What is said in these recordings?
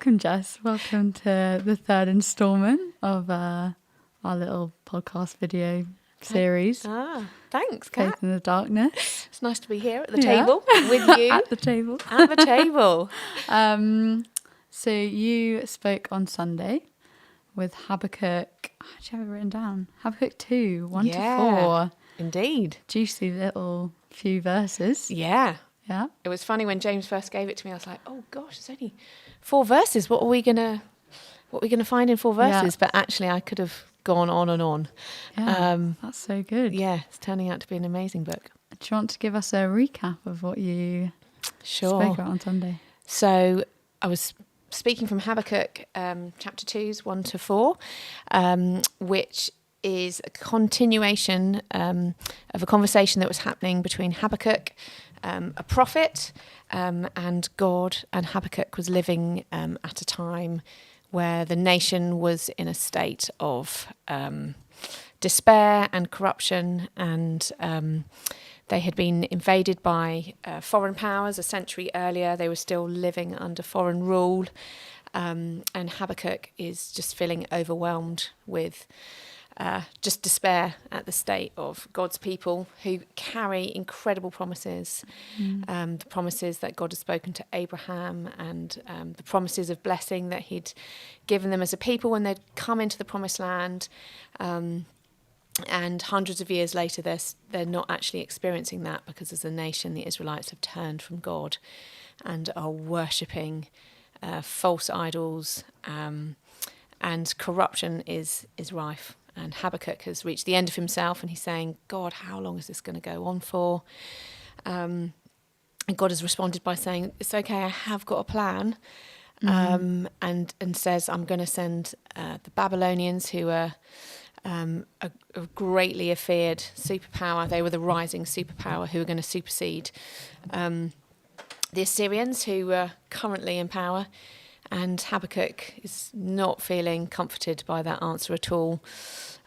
welcome, Jess. Welcome to the third instalment of our little podcast video series. Thanks, Kat. Faith in the Darkness. It's nice to be here at the table with you. At the table. At the table. So you spoke on Sunday with Habakkuk. How did you have it written down? Habakkuk 2, 1 to 4. Indeed. Juicy little few verses. Yeah. Yeah. It was funny when James first gave it to me. I was like, "Oh gosh, it's only 4 verses. What are we gonna find in 4 verses?" Yeah. But actually, I could have gone on and on. Yeah, that's so good. Yeah, it's turning out to be an amazing book. Do you want to give us a recap of what you spoke about on Sunday? So I was speaking from Habakkuk, chapter 2, 1 to 4, which is a continuation of a conversation that was happening between Habakkuk, a prophet, and God. And Habakkuk was living at a time where the nation was in a state of despair and corruption, and they had been invaded by foreign powers a century earlier. They were still living under foreign rule, and Habakkuk is just feeling overwhelmed with just despair at the state of God's people, who carry incredible promises, the promises that God has spoken to Abraham, and the promises of blessing that he'd given them as a people when they'd come into the promised land. And hundreds of years later, they're not actually experiencing that, because as a nation, the Israelites have turned from God and are worshipping false idols, and corruption is rife. And Habakkuk has reached the end of himself, and he's saying, "God, how long is this going to go on for?" And God has responded by saying, "It's okay, I have got a plan," and says, "I'm going to send the Babylonians, who are a greatly feared superpower. They were the rising superpower who are going to supersede the Assyrians, who are currently in power." And Habakkuk is not feeling comforted by that answer at all.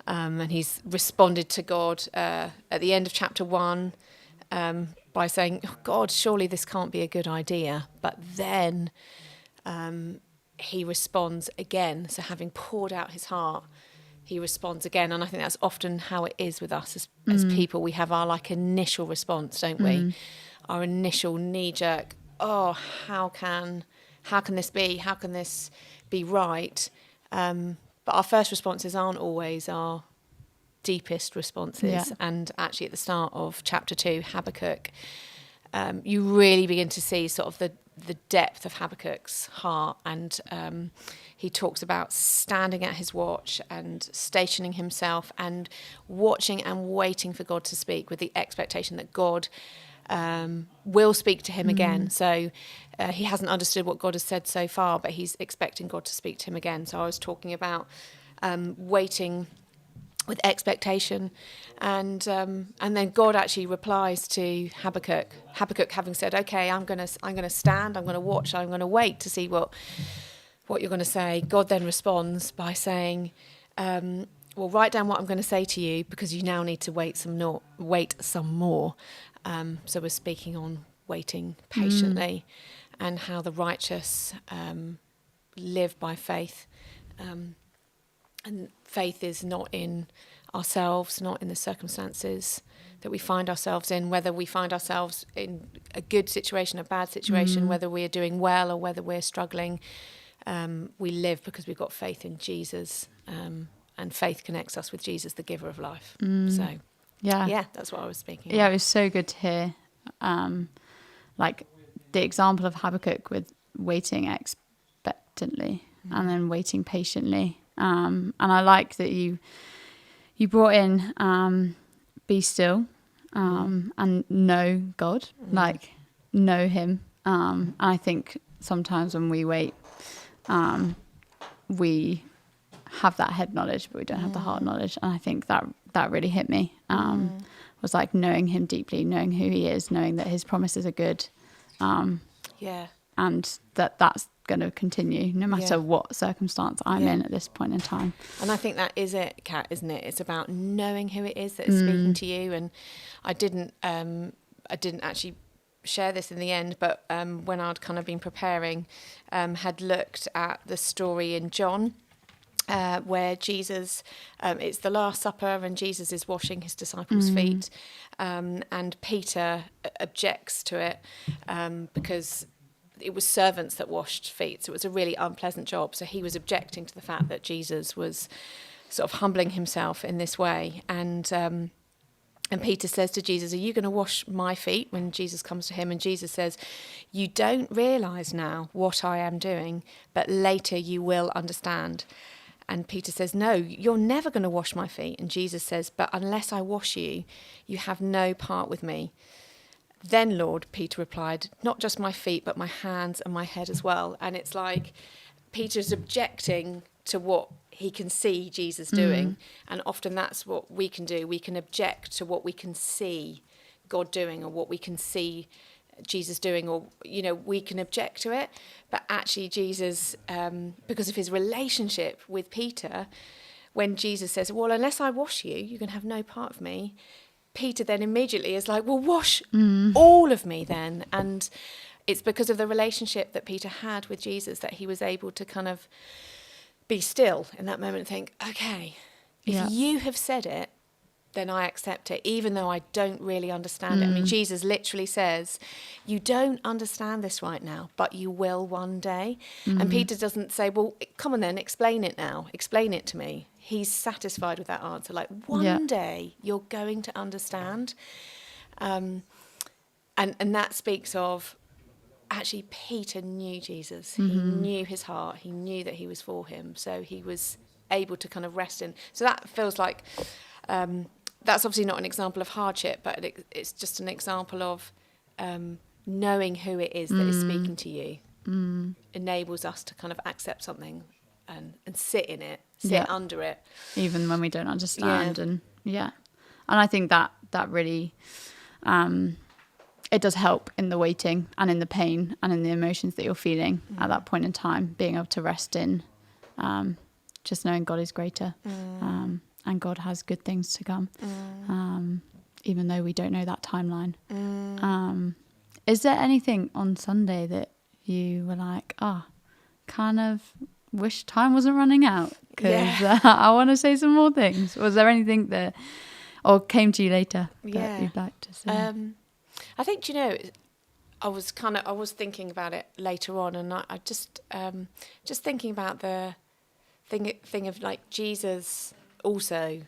And he's responded to God at the end of chapter 1 by saying, "Oh God, surely this can't be a good idea." But then he responds again. So having poured out his heart, he responds again. And I think that's often how it is with us as people. We have our initial response, don't we? Our initial knee-jerk, "Oh, how can this be? How can this be right?" But our first responses aren't always our deepest responses. Yeah. And actually at the start of chapter 2, Habakkuk, you really begin to see sort of the depth of Habakkuk's heart. And he talks about standing at his watch and stationing himself and watching and waiting for God to speak, with the expectation that God will speak to him again. So he hasn't understood what God has said so far, but he's expecting God to speak to him again. So I was talking about waiting with expectation, and then God actually replies to Habakkuk. Habakkuk, having said, "Okay, I'm going to stand, I'm going to watch, I'm going to wait to see what you're going to say." God then responds by saying, "Well, write down what I'm going to say to you, because you now need to wait some more." So we're speaking on waiting patiently, and how the righteous live by faith. And faith is not in ourselves, not in the circumstances that we find ourselves in, whether we find ourselves in a good situation, a bad situation, whether we're doing well or whether we're struggling. We live because we've got faith in Jesus, and faith connects us with Jesus, the giver of life. So yeah, that's what I was speaking about. Yeah, it was so good to hear, the example of Habakkuk with waiting expectantly and then waiting patiently. And I like that you brought in be still and know God, know him. And I think sometimes when we wait, we have that head knowledge, but we don't have the heart knowledge. And I think that really hit me. Was knowing him deeply, knowing who he is, knowing that his promises are good. And that's going to continue no matter what circumstance I'm in at this point in time. And I think that is it, Kat, isn't it? It's about knowing who it is that is speaking to you. And I didn't actually share this in the end, but when I'd kind of been preparing, had looked at the story in John, where Jesus, it's the Last Supper, and Jesus is washing his disciples' feet, and Peter objects to it because it was servants that washed feet, so it was a really unpleasant job. So he was objecting to the fact that Jesus was sort of humbling himself in this way, and Peter says to Jesus, "Are you going to wash my feet?" When Jesus comes to him, and Jesus says, "You don't realise now what I am doing, but later you will understand." And Peter says, "No, you're never going to wash my feet." And Jesus says, "But unless I wash you, you have no part with me." "Then, Lord," Peter replied, "not just my feet, but my hands and my head as well." And it's like Peter's objecting to what he can see Jesus doing. And often that's what we can do. We can object to what we can see God doing, or what we can see Jesus doing, or, we can object to it. But actually Jesus, because of his relationship with Peter, when Jesus says, "Well, unless I wash you, you can have no part of me," Peter then immediately is like, "Well, wash all of me then." And it's because of the relationship that Peter had with Jesus that he was able to kind of be still in that moment and think, okay, if you have said it, then I accept it, even though I don't really understand it. I mean, Jesus literally says, "You don't understand this right now, but you will one day." And Peter doesn't say, "Well, come on then, explain it now. Explain it to me." He's satisfied with that answer. Like, one day you're going to understand. And that speaks of, actually, Peter knew Jesus. He knew his heart. He knew that he was for him. So he was able to kind of rest in. So that feels like, that's obviously not an example of hardship, but it's just an example of knowing who it is that is speaking to you. Enables us to kind of accept something and sit in it, sit under it. Even when we don't understand. And I think that really... it does help in the waiting and in the pain and in the emotions that you're feeling at that point in time, being able to rest in just knowing God is greater and God has good things to come, even though we don't know that timeline. Is there anything on Sunday that you were like, kind of wish time wasn't running out because I want to say some more things? Was there anything that, or came to you later that you'd like to say? I think, I was thinking about it later on, and I just thinking about the thing of, like, Jesus also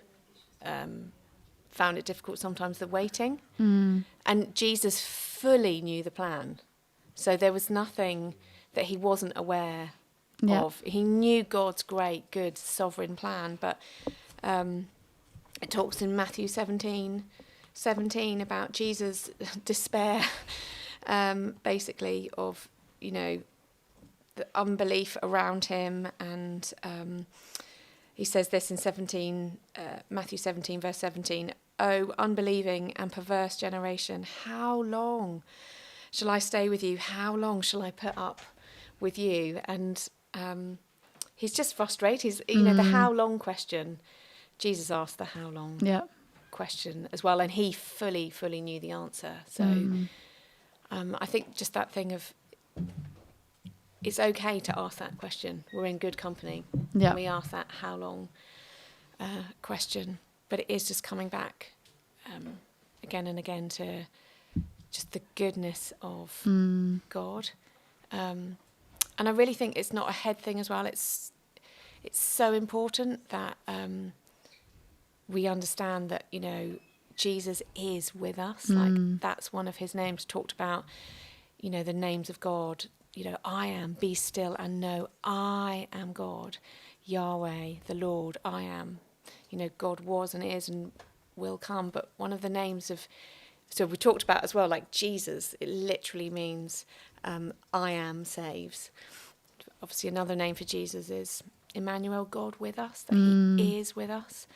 found it difficult sometimes, the waiting, and Jesus fully knew the plan, so there was nothing that he wasn't aware of. He knew God's great, good, sovereign plan, but it talks in Matthew 17 about Jesus' despair, basically, of, the unbelief around him. And he says this in Matthew 17, verse 17, "Oh, unbelieving and perverse generation, how long shall I stay with you? How long shall I put up with you?" And he's just frustrated. The how long question, Jesus asked the how long question as well, and he fully knew the answer. So I think just that thing of, it's okay to ask that question. We're in good company when we ask that how long question, but it is just coming back again and again to just the goodness of God, and I really think it's not a head thing as well. It's so important that we understand that, Jesus is with us. Like, that's one of his names, talked about, the names of God. I am, be still and know I am God. Yahweh, the Lord, I am. God was and is and will come. But one of the names of, so we talked about as well, like Jesus, it literally means I am saves. Obviously, another name for Jesus is Emmanuel, God with us, that he is with us.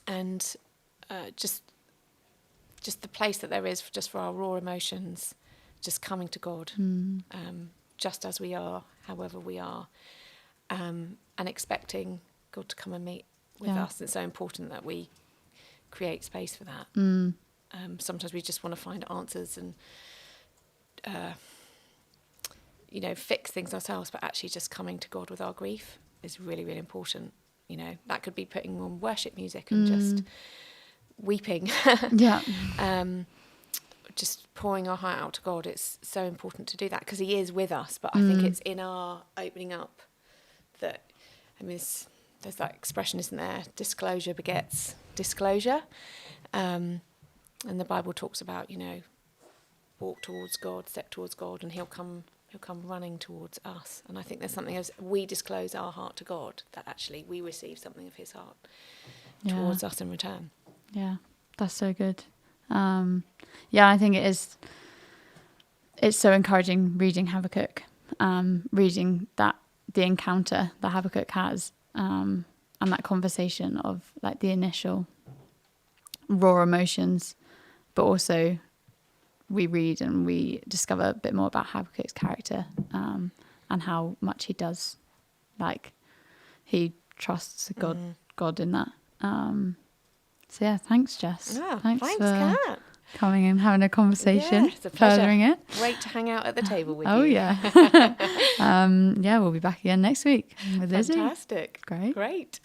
And just the place that there is just for our raw emotions, just coming to God, just as we are, however we are, and expecting God to come and meet with us. It's so important that we create space for that. Sometimes we just want to find answers and, fix things ourselves, but actually just coming to God with our grief is really, really important. That could be putting on worship music and just weeping. Yeah. Just pouring our heart out to God. It's so important to do that because he is with us, but I think it's in our opening up that, there's that expression, isn't there? Disclosure begets disclosure. And the Bible talks about, walk towards God, step towards God, and he'll come running towards us. And I think there's something as we disclose our heart to God, that actually we receive something of his heart towards us in return. Yeah, that's so good. I think it's so encouraging reading Habakkuk, reading that the encounter that Habakkuk has, and that conversation of like the initial raw emotions, but also we read and we discover a bit more about Habakkuk's character, and how much he does, like he trusts God in that. So yeah, thanks, Jess. Yeah, thanks for Kat. coming and having a conversation. Yeah, it's a pleasure. Furthering it. Great to hang out at the table with you. Oh yeah. We'll be back again next week with Lizzie. Fantastic. Great. Great.